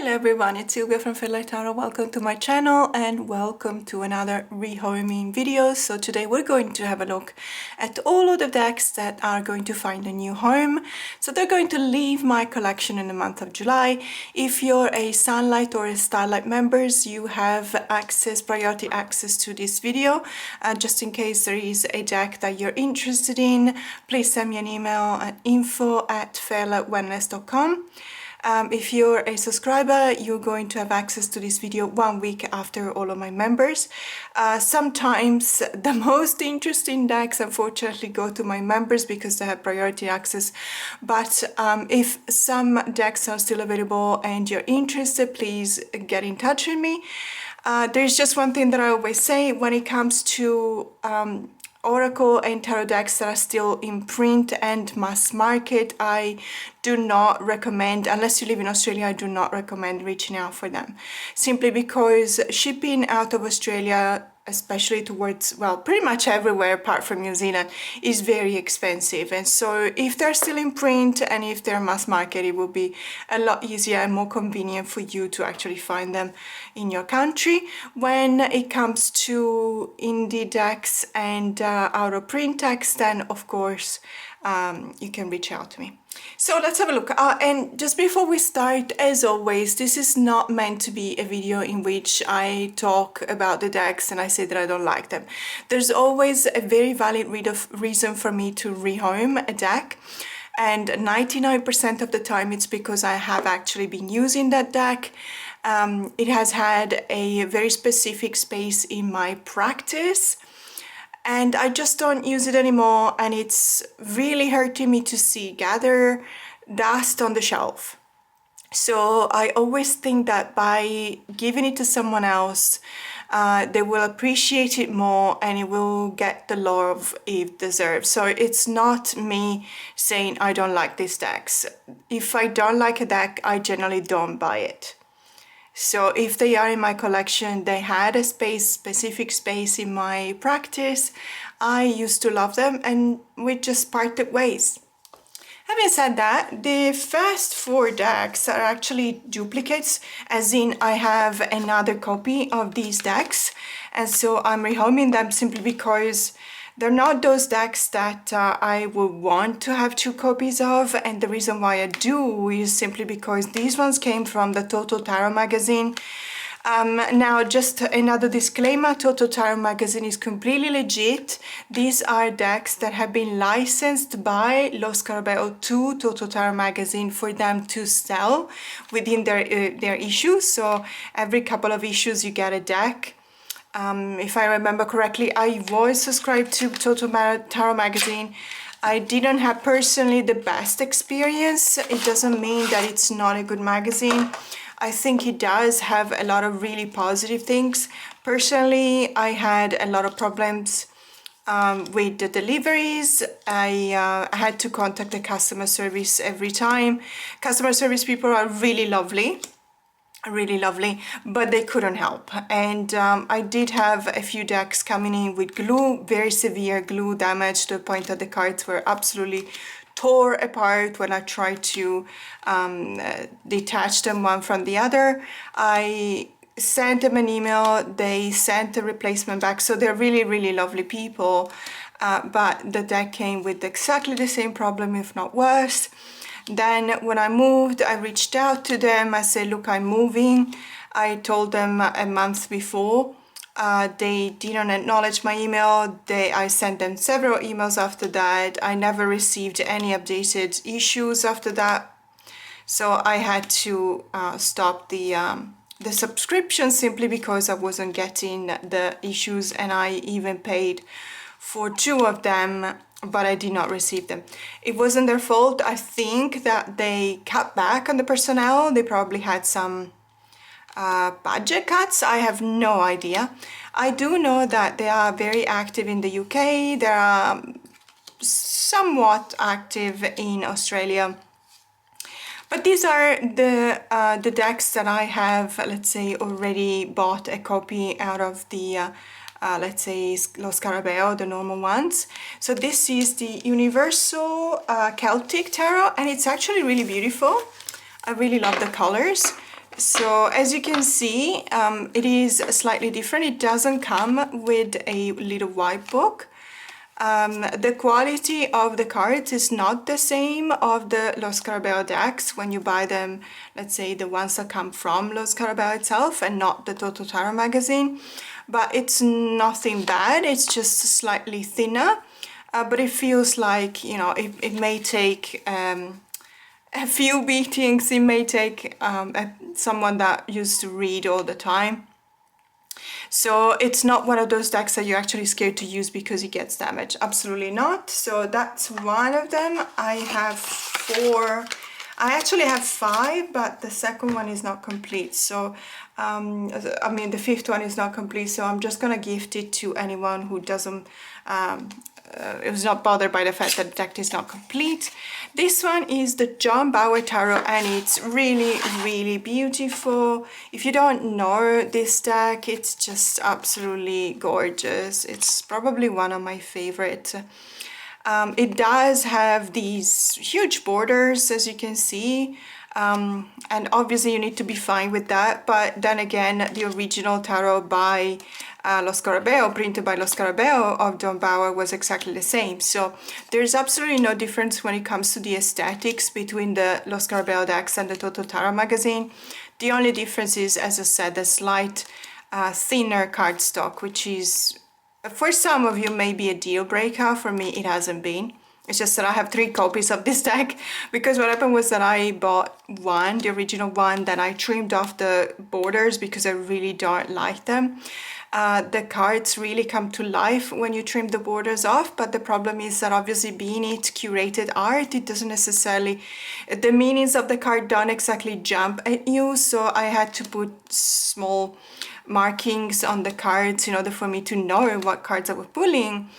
Hello everyone, it's Silvia from Tarot. Welcome to my channel and welcome to another rehoming video. So today we're going to have a look at all of the decks that are going to find a new home. So they're going to leave my collection in the month of July. If you're a Sunlight or a Starlight members, you have priority access to this video. Just in case there is a deck that you're interested in, please send me an email at info@parcellocker.com. If you're a subscriber, you're going to have access to this video 1 week after all of my members. Sometimes the most interesting decks unfortunately go to my members because they have priority access, but if some decks are still available and you're interested, please get in touch with me. There's just one thing that I always say when it comes to Oracle and tarot decks that are still in print and mass market. I do not recommend, unless you live in Australia, I do not recommend reaching out for them, simply because shipping out of Australia, especially towards, well, pretty much everywhere apart from New Zealand, is very expensive. And so if they're still in print and if they're mass market, it will be a lot easier and more convenient for you to actually find them in your country. When it comes to indie decks and out of print decks, then of course you can reach out to me. So let's have a look. And just before we start, as always, this is not meant to be a video in which I talk about the decks and I say that I don't like them. There's always a very valid reason for me to rehome a deck, and 99% of the time it's because I have actually been using that deck. It has had a very specific space in my practice, and I just don't use it anymore, and it's really hurting me to see gather dust on the shelf. So I always think that by giving it to someone else, they will appreciate it more and it will get the love it deserves. So it's not me saying I don't like these decks. If I don't like a deck, I generally don't buy it. So if they are in my collection, they had a specific space in my practice. I used to love them and we just parted ways. Having said that, the first 4 decks are actually duplicates, as in I have another copy of these decks, and so I'm rehoming them simply because they're not those decks that I would want to have 2 copies of, and the reason why I do is simply because these ones came from the Total Tarot magazine. Now, just another disclaimer, Total Tarot magazine is completely legit. These are decks that have been licensed by Los Scarabeo to Total Tarot magazine for them to sell within their issues. So every couple of issues you get a deck. If I remember correctly, I was subscribed to Total Tarot magazine. I didn't have personally the best experience. It doesn't mean that it's not a good magazine. I think it does have a lot of really positive things. Personally, I had a lot of problems with the deliveries. I had to contact the customer service every time. Customer service people are really lovely, but they couldn't help. And I did have a few decks coming in with glue, very severe glue damage, to the point that the cards were absolutely tore apart when I tried to detach them one from the other. I sent them an email, they sent a replacement back, so they're really lovely people, but the deck came with exactly the same problem, if not worse. Then when I moved, I reached out to them. I said, look, I'm moving. I told them a month before. They didn't acknowledge my email. I sent them several emails after that. I never received any updated issues after that. So I had to stop the subscription simply because I wasn't getting the issues, and I even paid for 2 of them, but I did not receive them. It wasn't their fault. I think that they cut back on the personnel. They probably had some budget cuts. I have no idea. I do know that they are very active in the UK. They are somewhat active in Australia. But these are the decks that I have, let's say, already bought a copy out of the let's say Los Scarabeo, the normal ones. So this is the Universal Celtic Tarot, and it's actually really beautiful. I really love the colors. So as you can see, it is slightly different. It doesn't come with a little white book. The quality of the cards is not the same of the Lo Scarabeo decks when you buy them, let's say the ones that come from Lo Scarabeo itself and not the Toto Tarot magazine. But it's nothing bad, it's just slightly thinner. But it feels like, you know, it may take a few beatings, it may take someone that used to read all the time. So it's not one of those decks that you're actually scared to use because it gets damaged. Absolutely not. So that's one of them. I have 4. I actually have 5, but the second one is not complete. So, I mean, the 5th one is not complete. So I'm just gonna gift it to anyone who doesn't, who's not bothered by the fact that the deck is not complete. This one is the John Bauer Tarot, and it's really, really beautiful. If you don't know this deck, it's just absolutely gorgeous. It's probably one of my favorite. It does have these huge borders, as you can see, and obviously you need to be fine with that. But then again, the original tarot by Lo Scarabeo, printed by Lo Scarabeo of John Bauer, was exactly the same. So there's absolutely no difference when it comes to the aesthetics between the Lo Scarabeo decks and the Toto Tarot magazine. The only difference is, as I said, the slight thinner cardstock, which is, for some of you, may be a deal breaker. For me, it hasn't been. It's just that I have 3 copies of this deck, because what happened was that I bought one, the original one, then I trimmed off the borders because I really don't like them. The cards really come to life when you trim the borders off, but the problem is that obviously being it curated art, it doesn't necessarily, the meanings of the card don't exactly jump at you, so I had to put small markings on the cards in order for me to know what cards I was pulling.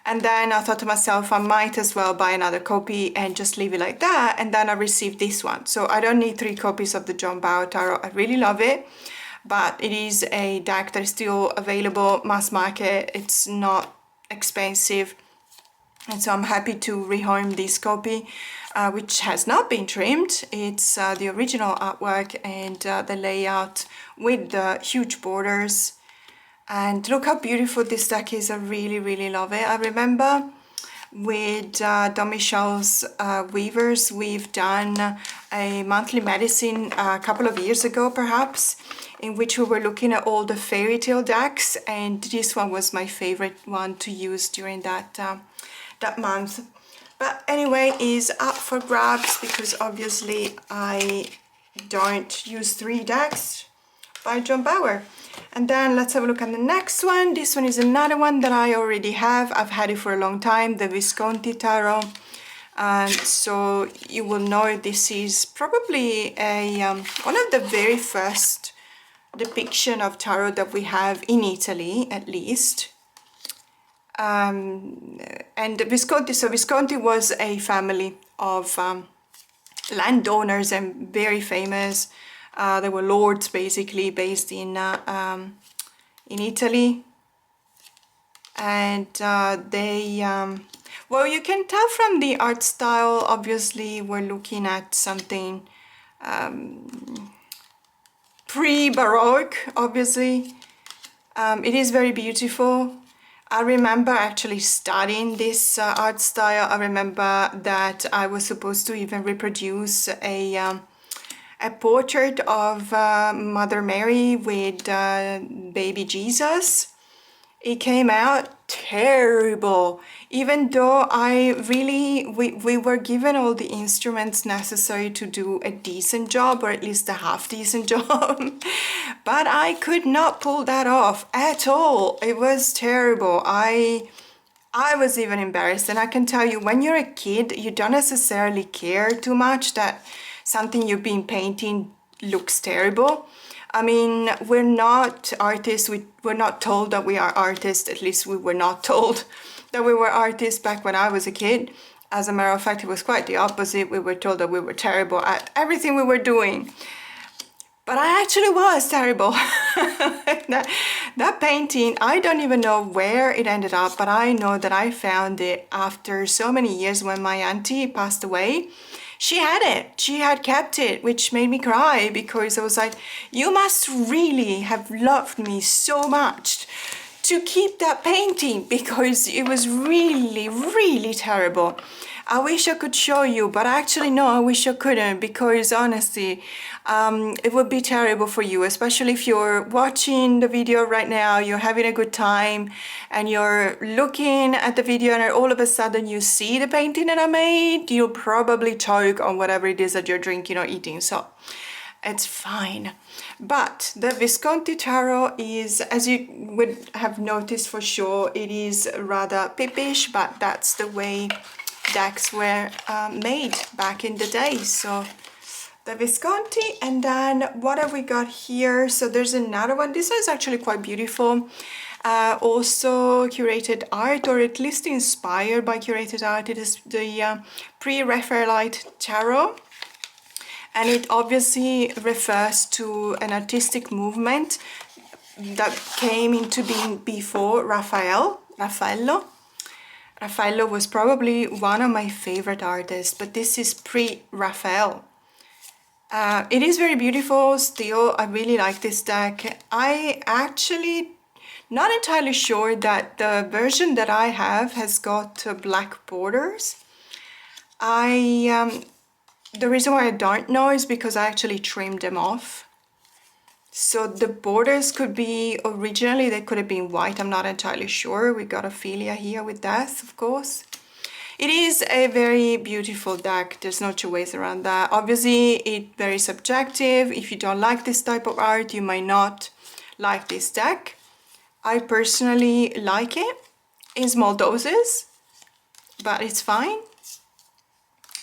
And then I thought to myself, I might as well buy another copy and just leave it like that. And then I received this one. So I don't need 3 copies of the John Bauer Tarot. I really love it. But it is a deck that is still available, mass market. It's not expensive. And so I'm happy to rehome this copy, which has not been trimmed. It's the original artwork and the layout with the huge borders. And look how beautiful this deck is. I really, really love it. I remember with Don Michel's Weavers, we've done a monthly medicine a couple of years ago, perhaps, in which we were looking at all the fairy tale decks, and this one was my favorite one to use during that that month. But anyway, is up for grabs because obviously I don't use 3 decks by John Bauer. And then let's have a look at the next one. This one is another one that I already have. I've had it for a long time, the Visconti Tarot. And so you will know this is probably a one of the very first depiction of tarot that we have in Italy, at least. And Visconti, so Visconti was a family of landowners and very famous. They were lords, basically, based in Italy, and they, well, you can tell from the art style. Obviously, we're looking at something pre-Baroque. Obviously, it is very beautiful. I remember actually studying this art style. I remember that I was supposed to even reproduce a portrait of Mother Mary with baby Jesus. It came out terrible, even though we were given all the instruments necessary to do a decent job, or at least a half decent job. But I could not pull that off at all. It was terrible. I was even embarrassed, and I can tell you, when you're a kid, you don't necessarily care too much that something you've been painting looks terrible. I mean, we're not artists, we're not told that we are artists, at least we were not told that we were artists back when I was a kid. As a matter of fact, it was quite the opposite. We were told that we were terrible at everything we were doing. But I actually was terrible. that painting, I don't even know where it ended up, but I know that I found it after so many years when my auntie passed away. she had it. She had kept it, which made me cry because I was like, you must really have loved me so much to keep that painting, because it was really, really terrible. I wish I could show you, but actually no, I wish I couldn't, because honestly, it would be terrible for you, especially if you're watching the video right now, you're having a good time, and you're looking at the video and all of a sudden you see the painting that I made, you'll probably choke on whatever it is that you're drinking or eating, so it's fine. But the Visconti tarot is, as you would have noticed for sure, it is rather pippish, but that's the way decks were made back in the day. So the Visconti, and then what have we got here? So there's another one. This one is actually quite beautiful. Also curated art, or at least inspired by curated art. It is the Pre-Raphaelite tarot. And it obviously refers to an artistic movement that came into being before Raffaello. Raffaello was probably one of my favorite artists, but this is pre-Raphael. It is very beautiful still. I really like this deck. I actually not entirely sure that the version that I have has got black borders. The reason why I don't know is because I actually trimmed them off. So the borders could be, originally they could have been white, I'm not entirely sure. We got Ophelia here with death, of course. It is a very beautiful deck, there's no two ways around that. Obviously it's very subjective. If you don't like this type of art, you might not like this deck. I personally like it in small doses, but it's fine.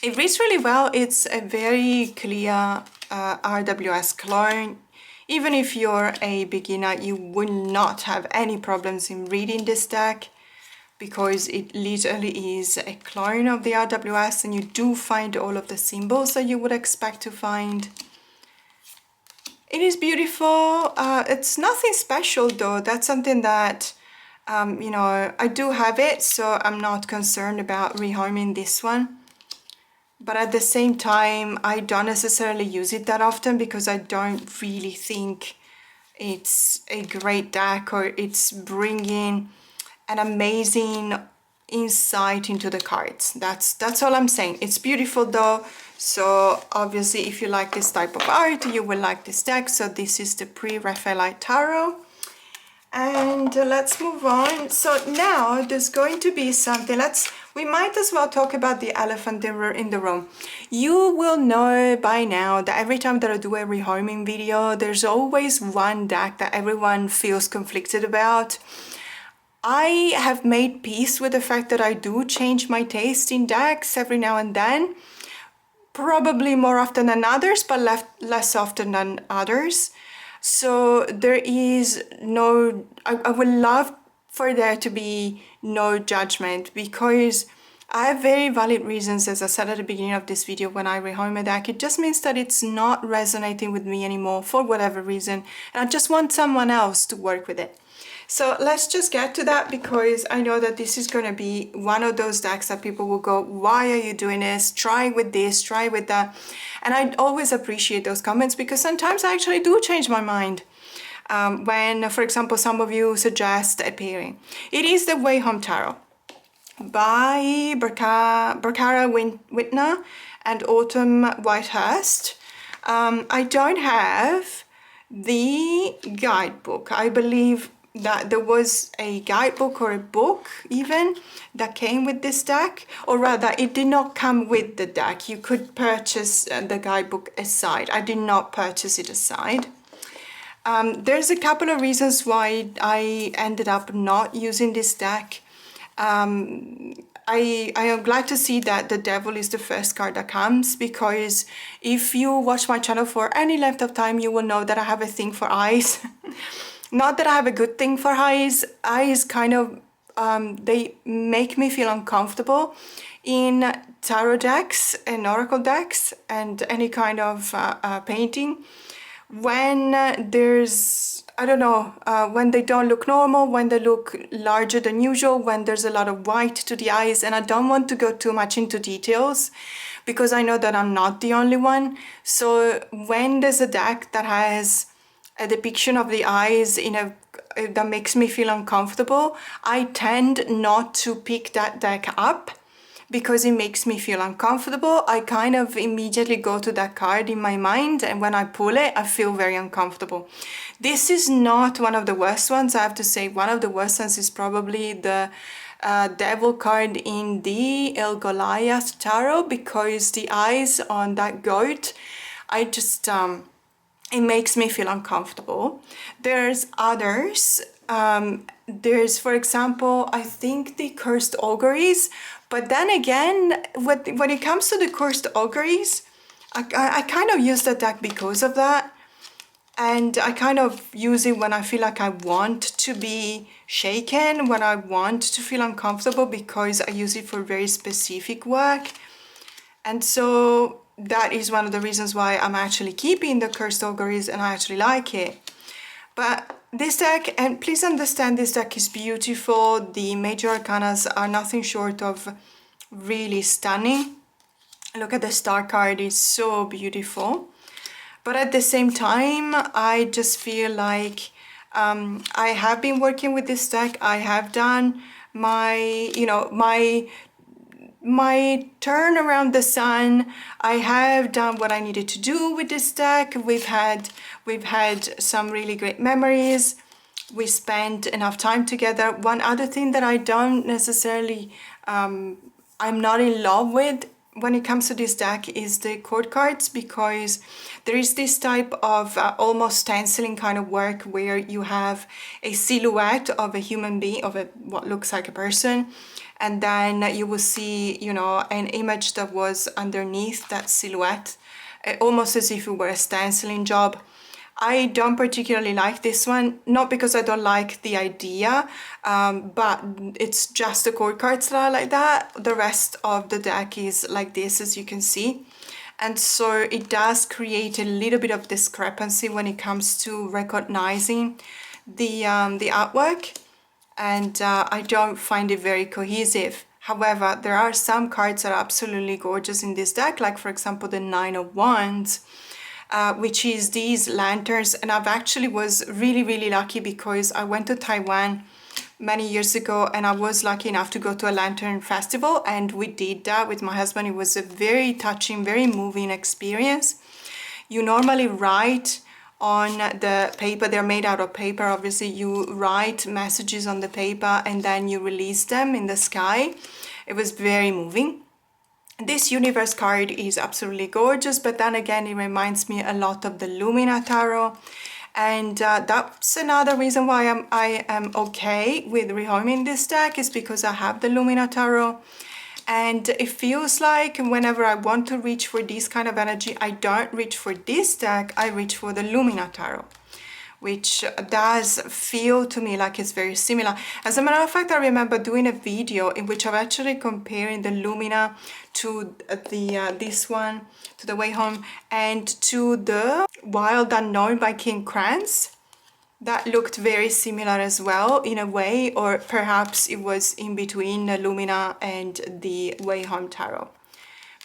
It reads really well. It's a very clear RWS clone. Even if you're a beginner, you will not have any problems in reading this deck, because it literally is a clone of the RWS, and you do find all of the symbols that you would expect to find. It is beautiful. It's nothing special though. That's something that, you know, I do have it, so I'm not concerned about rehoming this one. But at the same time, I don't necessarily use it that often, because I don't really think it's a great deck, or it's bringing an amazing insight into the cards. That's all I'm saying. It's beautiful though. So obviously if you like this type of art, you will like this deck. So this is the Pre-Raphaelite Tarot. And let's move on. So now there's going to be something, we might as well talk about the elephant in the room. You will know by now that every time that I do a rehoming video, there's always one deck that everyone feels conflicted about. I have made peace with the fact that I do change my taste in decks every now and then. Probably more often than others, but less often than others. So there is no, I would love for there to be no judgment, because I have very valid reasons, as I said at the beginning of this video, when I rehome a deck. It just means that it's not resonating with me anymore for whatever reason, and I just want someone else to work with it. So let's just get to that, because I know that this is going to be one of those decks that people will go, why are you doing this? Try with this, try with that. And I always appreciate those comments, because sometimes I actually do change my mind. When, for example, some of you suggest a pairing. It is the Way Home Tarot by Barbara Whitner and Autumn Whitehurst. I don't have the guidebook. I believe that there was a guidebook or a book even that came with this deck, or rather it did not come with the deck. You could purchase the guidebook aside. I did not purchase it aside. There's a couple of reasons why I ended up not using this deck. I am glad to see that the Devil is the first card that comes, because if you watch my channel for any length of time, you will know that I have a thing for eyes. Not that I have a good thing for eyes. Eyes kind of, they make me feel uncomfortable in tarot decks and oracle decks and any kind of painting. When there's, I don't know, when they don't look normal, when they look larger than usual, when there's a lot of white to the eyes, and I don't want to go too much into details, because I know that I'm not the only one. So when there's a deck that has a depiction of the eyes in a that makes me feel uncomfortable, I tend not to pick that deck up because it makes me feel uncomfortable. I kind of immediately go to that card in my mind, and when I pull it, I feel very uncomfortable. This is not one of the worst ones, I have to say. One of the worst ones is probably the devil card in the El Goliath tarot, because the eyes on that goat, I just it makes me feel uncomfortable. There's others. There's, for example, I think the cursed auguries, but then again, when it comes to the cursed auguries, I kind of use the deck because of that. And I kind of use it when I feel like I want to be shaken, when I want to feel uncomfortable, because I use it for very specific work. And so that is one of the reasons why I'm actually keeping the cursed auguries, and I actually like it. But this deck, and please understand, this deck is beautiful. The major arcanas are nothing short of really stunning. Look at the star card, it's so beautiful. But at the same time, I just feel like I have been working with this deck. I have done my, my turn around the sun. I have done what I needed to do with this deck. We've had some really great memories. We spent enough time together. One other thing that I don't necessarily, I'm not in love with when it comes to this deck is the court cards, because there is this type of almost stenciling kind of work where you have a silhouette of a human being, of what looks like a person, and then you will see, an image that was underneath that silhouette, almost as if it were a stenciling job. I don't particularly like this one, not because I don't like the idea, but it's just the court cards that are like that. The rest of the deck is like this, as you can see. And so it does create a little bit of discrepancy when it comes to recognizing the artwork, and I don't find it very cohesive. However, there are some cards that are absolutely gorgeous in this deck, like for example the Nine of Wands, which is these lanterns. And I've actually was really lucky, because I went to Taiwan many years ago and I was lucky enough to go to a lantern festival, and we did that with my husband. It was a very touching, very moving experience. You normally write on the paper, they're made out of paper, obviously. You write messages on the paper and then you release them in the sky. It was very moving. This universe card is absolutely gorgeous, but then again, it reminds me a lot of the Lumina Tarot. And that's another reason why I am okay with rehoming this deck, is because I have the Lumina Tarot. And it feels like whenever I want to reach for this kind of energy, I don't reach for this deck, I reach for the Lumina Tarot, which does feel to me like it's very similar. As a matter of fact, I remember doing a video in which I'm actually comparing the Lumina to this one, to the Way Home, and to the Wild Unknown by King Krantz. That looked very similar as well in a way, or perhaps it was in between the Lumina and the Way Home Tarot.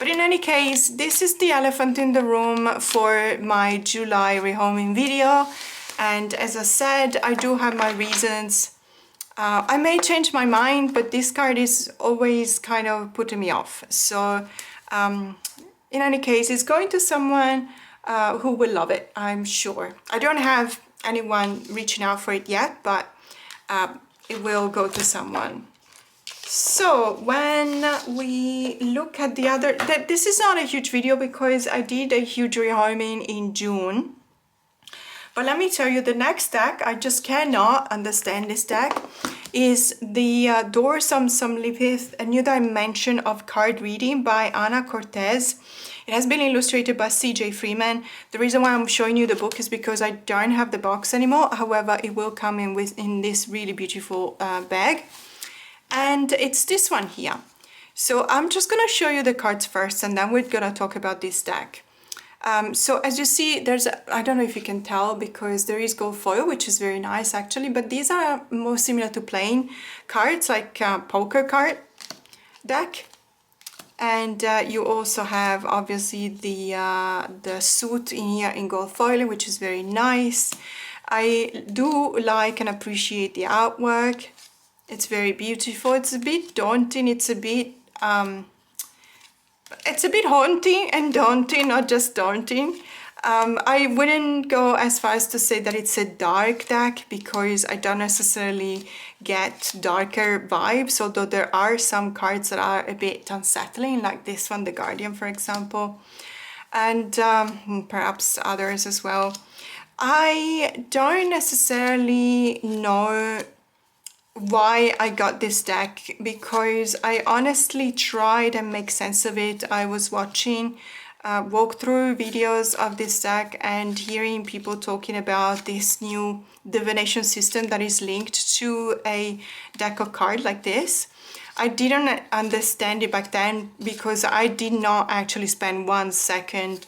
But in any case, this is the elephant in the room for my July rehoming video. And as I said, I do have my reasons. I may change my mind, but this card is always kind of putting me off. So in any case, it's going to someone who will love it, I'm sure. I don't have anyone reaching out for it yet, but it will go to someone. So when we look at the other, this is not a huge video because I did a huge rehoming in June. But let me tell you, the next deck, I just cannot understand this deck, is the Doors on Some Lipith, A New Dimension of Card Reading by Ana Cortez. It has been illustrated by CJ Freeman. The reason why I'm showing you the book is because I don't have the box anymore. However, it will come in this really beautiful bag. And it's this one here. So I'm just going to show you the cards first, and then we're going to talk about this deck. So as you see, I don't know if you can tell because there is gold foil, which is very nice actually, but these are more similar to plain cards, like poker card deck. And you also have obviously the suit in here in gold foiling, which is very nice. I do like and appreciate the artwork. It's very beautiful. It's a bit daunting. It's a bit haunting and daunting, not just daunting. I wouldn't go as far as to say that it's a dark deck, because I don't necessarily get darker vibes, although there are some cards that are a bit unsettling, like this one, the Guardian, for example, and perhaps others as well. I don't necessarily know why I got this deck, because I honestly tried and make sense of it. I was watching walkthrough videos of this deck and hearing people talking about this new divination system that is linked to a deck of cards like this. I didn't understand it back then, because I did not actually spend 1 second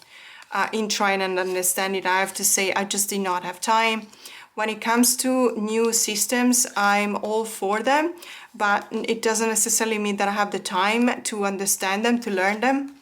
in trying and understand it. I have to say, I just did not have time. When it comes to new systems, I'm all for them, but it doesn't necessarily mean that I have the time to understand them, to learn them.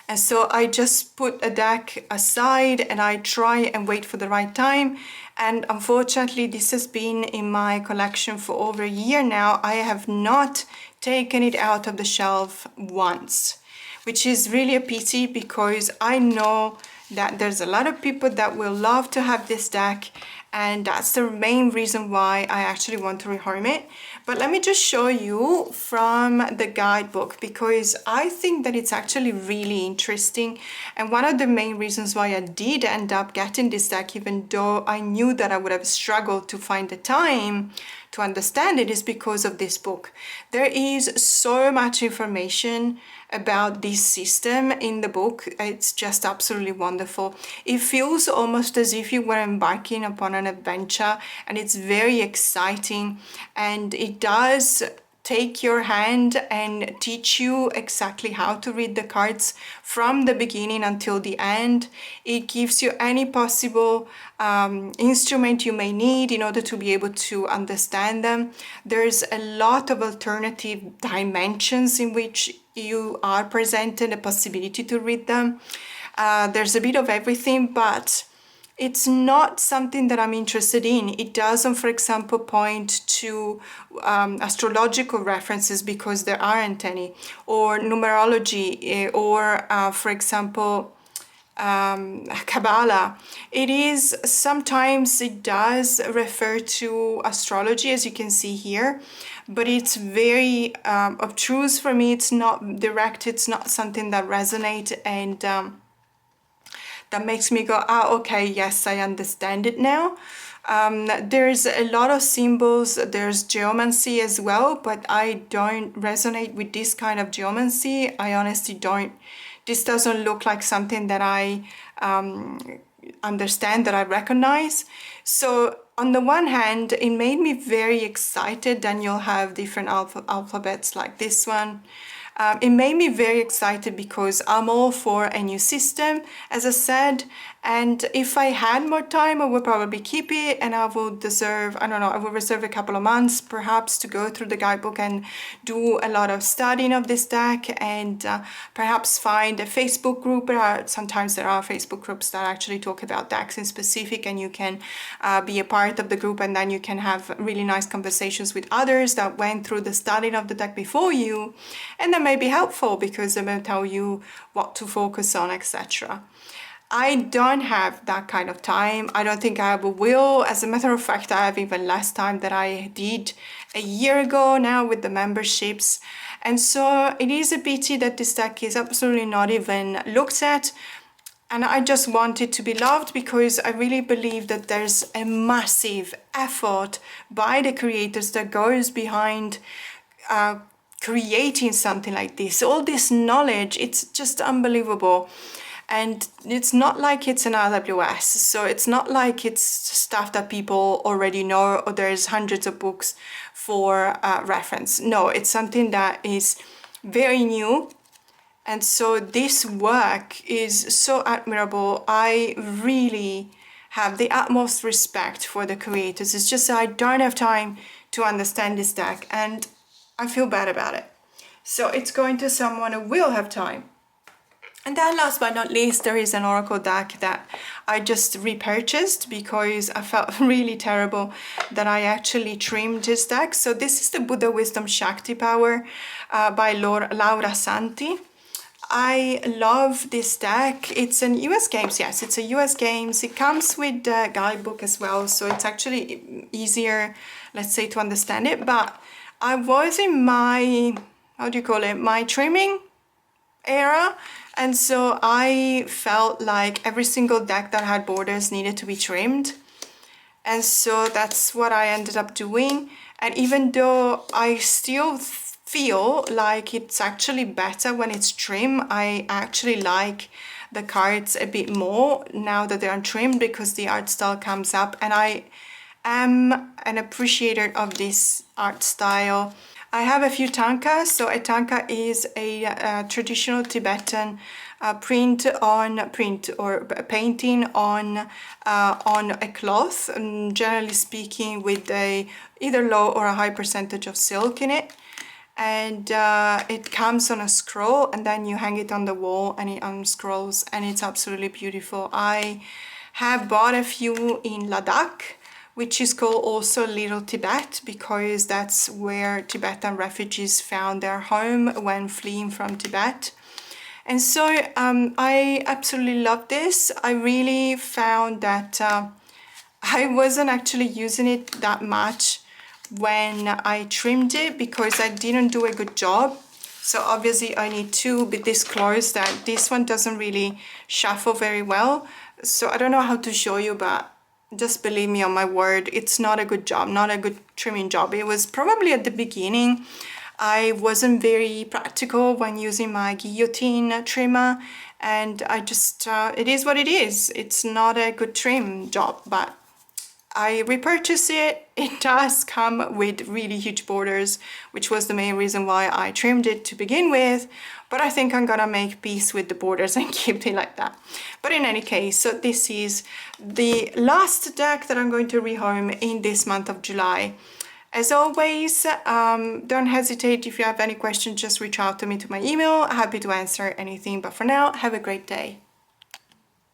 And so I just put a deck aside and I try and wait for the right time. And unfortunately, this has been in my collection for over a year now. I have not taken it out of the shelf once, which is really a pity, because I know that there's a lot of people that will love to have this deck, and that's the main reason why I actually want to rehome it. But let me just show you from the guidebook, because I think that it's actually really interesting, and one of the main reasons why I did end up getting this deck, even though I knew that I would have struggled to find the time to understand it, is because of this book. There is so much information about this system in the book. It's just absolutely wonderful. It feels almost as if you were embarking upon an adventure, and it's very exciting, and it does take your hand and teach you exactly how to read the cards from the beginning until the end. It gives you any possible instrument you may need in order to be able to understand them. There's a lot of alternative dimensions in which you are presented a possibility to read them. There's a bit of everything, but it's not something that I'm interested in. It doesn't, for example, point to astrological references, because there aren't any, or numerology, or for example, Kabbalah. It is, sometimes it does refer to astrology, as you can see here, but it's very obtuse for me. It's not direct, it's not something that resonates, and that makes me go, okay, yes, I understand it now. There's a lot of symbols, there's geomancy as well, but I don't resonate with this kind of geomancy. I honestly don't. This doesn't look like something that I understand, that I recognize. So on the one hand, it made me very excited. Then you'll have different alphabets like this one. It made me very excited, because I'm all for a new system, as I said, and if I had more time, I would probably keep it, and I will reserve a couple of months perhaps to go through the guidebook and do a lot of studying of this deck, and perhaps find a Facebook group. Sometimes there are Facebook groups that actually talk about decks in specific, and you can be a part of the group, and then you can have really nice conversations with others that went through the studying of the deck before you, and that may be helpful, because they may tell you what to focus on, etc. I don't have that kind of time. I don't think I ever will. As a matter of fact, I have even less time than I did a year ago now with the memberships. And so it is a pity that this deck is absolutely not even looked at. And I just want it to be loved, because I really believe that there's a massive effort by the creators that goes behind creating something like this. All this knowledge, it's just unbelievable. And it's not like it's an RWS, so it's not like it's stuff that people already know, or there's hundreds of books for reference. No, it's something that is very new, and so this work is so admirable. I really have the utmost respect for the creators. It's just that I don't have time to understand this deck, and I feel bad about it. So it's going to someone who will have time. And then last but not least, there is an Oracle deck that I just repurchased because I felt really terrible that I actually trimmed this deck. So this is the Buddha Wisdom Shakti Power by Laura Santi. I love this deck. It's an US Games, yes, it's a US Games. It comes with a guidebook as well, so it's actually easier, let's say, to understand it. But I was in my, how do you call it, my trimming era, and so I felt like every single deck that had borders needed to be trimmed, and so that's what I ended up doing. And even though I still feel like it's actually better when it's trimmed, I actually like the cards a bit more now that they're untrimmed because the art style comes up, and I am an appreciator of this art style. I have a few tankas. So a tanka is a traditional Tibetan painting on a cloth, and generally speaking with a either low or a high percentage of silk in it. And it comes on a scroll, and then you hang it on the wall and it unscrolls, and it's absolutely beautiful. I have bought a few in Ladakh, which is called also Little Tibet, because that's where Tibetan refugees found their home when fleeing from Tibet. And so I absolutely love this. I really found that I wasn't actually using it that much when I trimmed it because I didn't do a good job. So obviously I need to be disclose that this one doesn't really shuffle very well. So I don't know how to show you, but just believe me on my word, it's not a good job, not a good trimming job. It was probably at the beginning. I wasn't very practical when using my guillotine trimmer, and I just, it is what it is. It's not a good trim job, but I repurchased it. It does come with really huge borders, which was the main reason why I trimmed it to begin with. But I think I'm gonna make peace with the borders and keep it like that. But in any case, so this is the last deck that I'm going to rehome in this month of July. As always, don't hesitate. If you have any questions, just reach out to me to my email. Happy to answer anything. But for now, have a great day.